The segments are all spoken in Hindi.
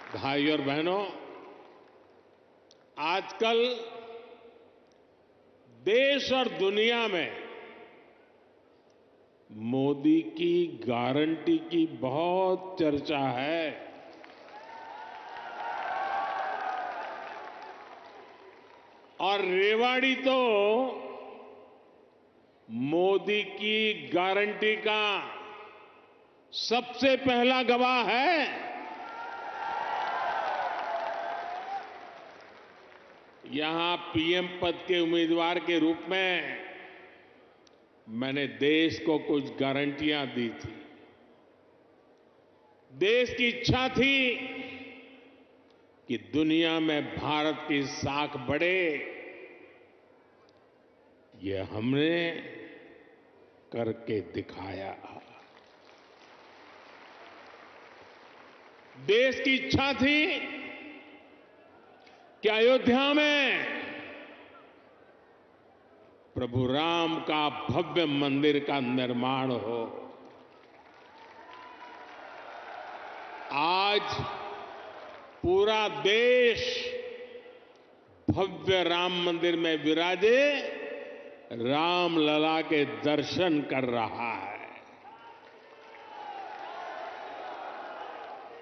भाई और बहनों, आजकल देश और दुनिया में मोदी की गारंटी की बहुत चर्चा है। और रेवाड़ी तो मोदी की गारंटी का सबसे पहला गवाह है। यहां पीएम पद के उम्मीदवार के रूप में मैंने देश को कुछ गारंटियां दी थी। देश की इच्छा थी कि दुनिया में भारत की साख बढ़े। ये हमने करके दिखाया। देश की इच्छा थी कि अयोध्या में प्रभु राम का भव्य मंदिर का निर्माण हो। आज पूरा देश भव्य राम मंदिर में विराजे राम लला के दर्शन कर रहा है।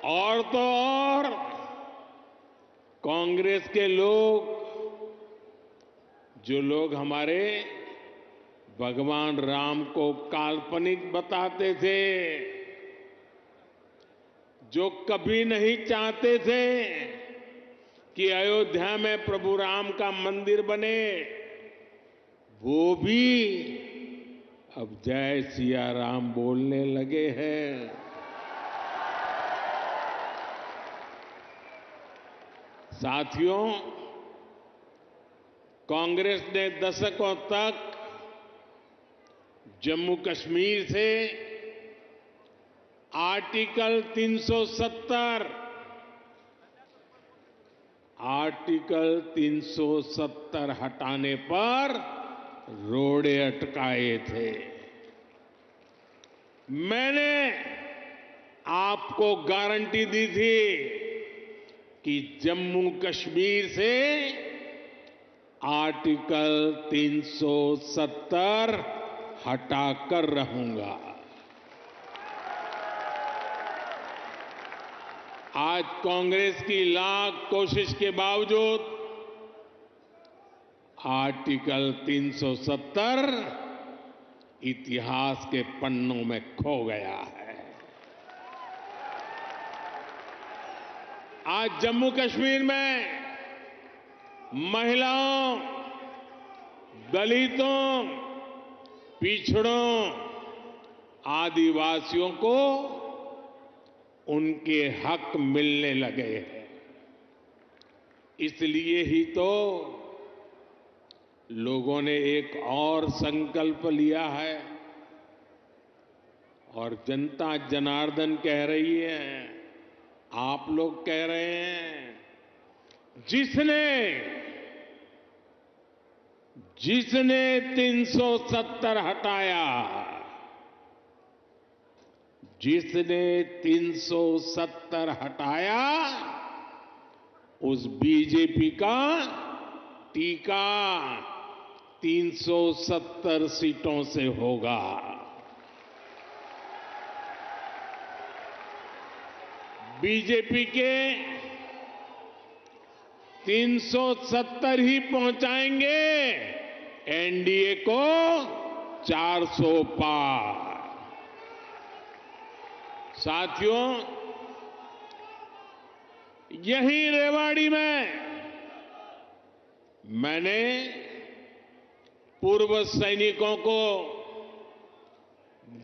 और तो और कांग्रेस के लोग, जो लोग हमारे भगवान राम को काल्पनिक बताते थे, जो कभी नहीं चाहते थे कि अयोध्या में प्रभु राम का मंदिर बने, वो भी अब जय सिया राम बोलने लगे हैं। साथियों, कांग्रेस ने दशकों तक जम्मू कश्मीर से आर्टिकल 370 हटाने पर रोड़े अटकाए थे। मैंने आपको गारंटी दी थी कि जम्मू कश्मीर से आर्टिकल 370 हटाकर रहूंगा। आज कांग्रेस की लाख कोशिश के बावजूद आर्टिकल 370 इतिहास के पन्नों में खो गया है। आज जम्मू कश्मीर में महिलाओं, दलितों, पिछड़ों, आदिवासियों को उनके हक मिलने लगे हैं। इसलिए ही तो लोगों ने एक और संकल्प लिया है और जनता जनार्दन कह रही है, आप लोग कह रहे हैं, जिसने 370 हटाया, जिसने 370 हटाया, उस बीजेपी का टीका 370 सीटों से होगा। बीजेपी के 370 ही पहुंचाएंगे एनडीए को 400 पार। साथियों, यही रेवाड़ी में मैंने पूर्व सैनिकों को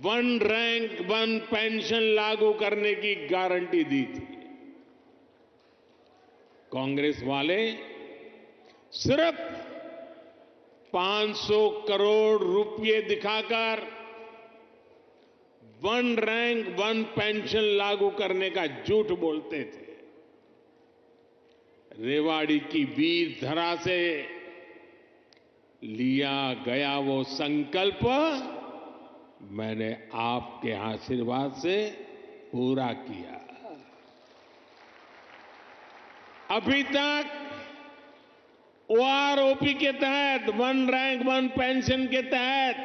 वन रैंक वन पेंशन लागू करने की गारंटी दी थी। कांग्रेस वाले सिर्फ 500 करोड़ रुपए दिखाकर वन रैंक वन पेंशन लागू करने का झूठ बोलते थे। रेवाड़ी की वीर धरा से लिया गया वो संकल्प मैंने आपके आशीर्वाद से पूरा किया। अभी तक ओआरओपी के तहत वन रैंक वन पेंशन के तहत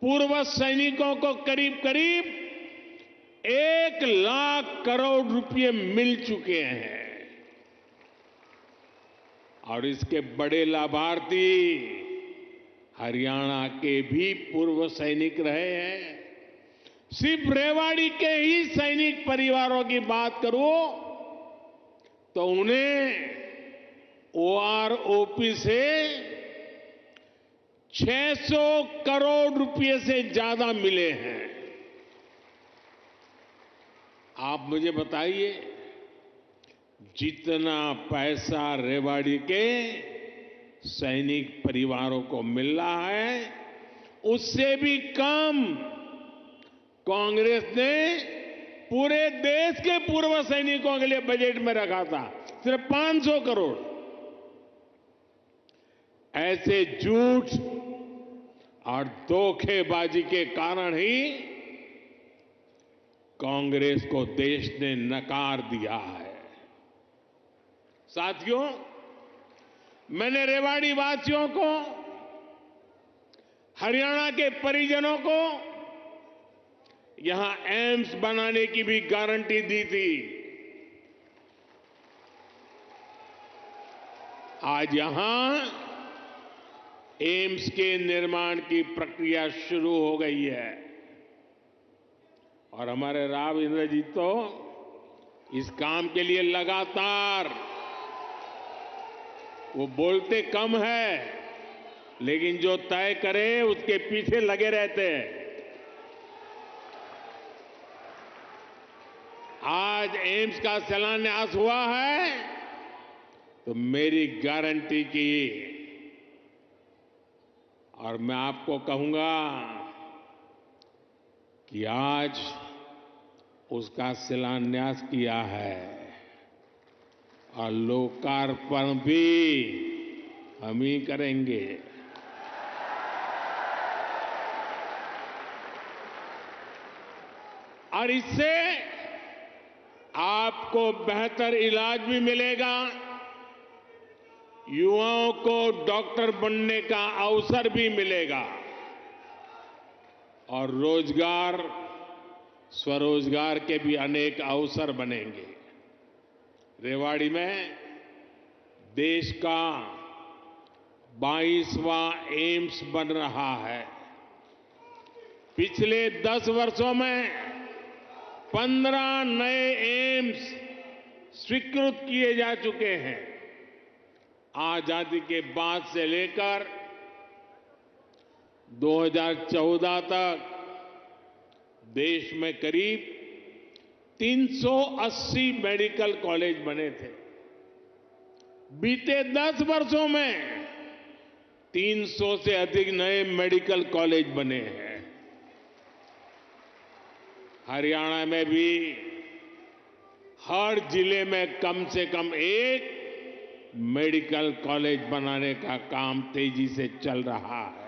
पूर्व सैनिकों को करीब करीब 1,00,000 करोड़ रुपए मिल चुके हैं और इसके बड़े लाभार्थी हरियाणा के भी पूर्व सैनिक रहे हैं। सिर्फ रेवाड़ी के ही सैनिक परिवारों की बात करूं तो उन्हें ओआरओपी से 600 करोड़ रुपए से ज्यादा मिले हैं। आप मुझे बताइए, जितना पैसा रेवाड़ी के सैनिक परिवारों को मिल रहा है उससे भी कम कांग्रेस ने पूरे देश के पूर्व सैनिकों के लिए बजट में रखा था, सिर्फ 500 करोड़। ऐसे झूठ और धोखेबाजी के कारण ही कांग्रेस को देश ने नकार दिया है। साथियों, मैंने रेवाड़ी वासियों को, हरियाणा के परिजनों को यहां एम्स बनाने की भी गारंटी दी थी। आज यहां एम्स के निर्माण की प्रक्रिया शुरू हो गई है और हमारे राव इंद्रजीत तो इस काम के लिए लगातार, वो बोलते कम है लेकिन जो तय करे उसके पीछे लगे रहते हैं। आज एम्स का शिलान्यास हुआ है तो मेरी गारंटी की, और मैं आपको कहूंगा कि आज उसका शिलान्यास किया है और लोकार्पण भी हम ही करेंगे। और इससे आपको बेहतर इलाज भी मिलेगा, युवाओं को डॉक्टर बनने का अवसर भी मिलेगा और रोजगार, स्वरोजगार के भी अनेक अवसर बनेंगे। रेवाड़ी में देश का 22वां एम्स बन रहा है। पिछले 10 वर्षों में 15 नए एम्स स्वीकृत किए जा चुके हैं। आजादी के बाद से लेकर 2014 तक देश में करीब 380 मेडिकल कॉलेज बने थे। बीते 10 वर्षों में 300 से अधिक नए मेडिकल कॉलेज बने हैं। हरियाणा में भी हर जिले में कम से कम एक मेडिकल कॉलेज बनाने का काम तेजी से चल रहा है।